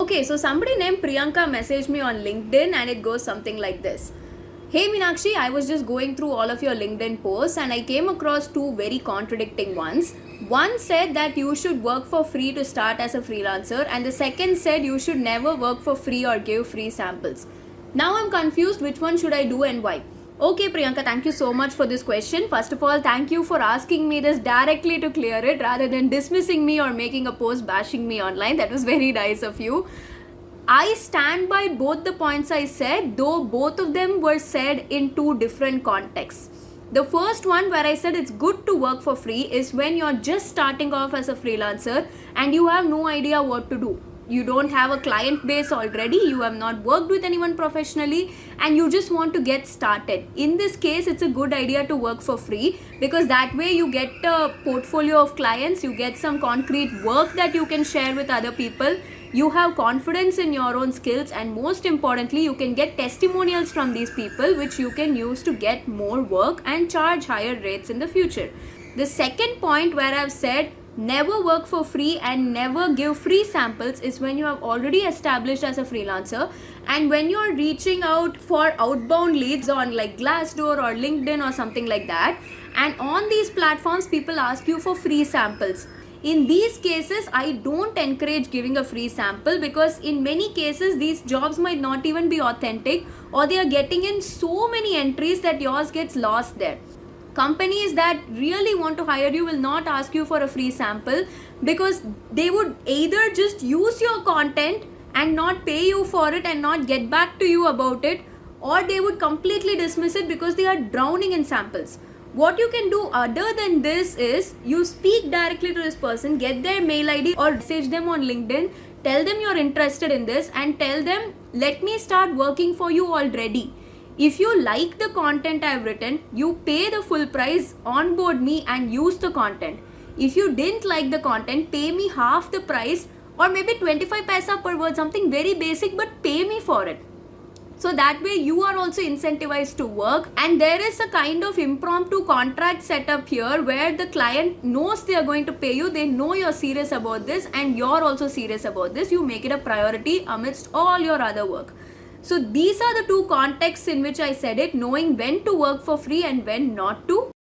Okay, so somebody named Priyanka messaged me on LinkedIn and it goes something like this. Hey Meenakshi, I was just going through all of your LinkedIn posts and I came across two very contradicting ones. One said that you should work for free to start as a freelancer, and the second said you should never work for free or give free samples. Now I'm confused which one should I do and why. Okay Priyanka, thank you so much for this question. First of all, thank you for asking me this directly to clear it rather than dismissing me or making a post bashing me online. That was very nice of you. I stand by both the points I said, though both of them were said in two different contexts. The first one, where I said it's good to work for free, is when you're just starting off as a freelancer and you have no idea what to do. You don't have a client base already, you have not worked with anyone professionally, and you just want to get started. In this case, it's a good idea to work for free because that way you get a portfolio of clients, you get some concrete work that you can share with other people. You have confidence in your own skills, and most importantly, you can get testimonials from these people which you can use to get more work and charge higher rates in the future. The second point where I've said never work for free and never give free samples is when you have already established as a freelancer and when you're reaching out for outbound leads on like Glassdoor or LinkedIn or something like that, and on these platforms people ask you for free samples. In these cases, I don't encourage giving a free sample because in many cases these jobs might not even be authentic, or they are getting in so many entries that yours gets lost there. Companies that really want to hire you will not ask you for a free sample because they would either just use your content and not pay you for it and not get back to you about it, or they would completely dismiss it because they are drowning in samples. What you can do other than this is you speak directly to this person, get their mail ID or message them on LinkedIn, tell them you're interested in this and tell them, let me start working for you already. If you like the content I've written, you pay the full price, onboard me and use the content. If you didn't like the content, pay me half the price or maybe 25 paisa per word, something very basic, but pay me for it. So that way you are also incentivized to work, and there is a kind of impromptu contract set up here where the client knows they are going to pay you, they know you're serious about this and you're also serious about this. You make it a priority amidst all your other work. So these are the two contexts in which I said it, knowing when to work for free and when not to.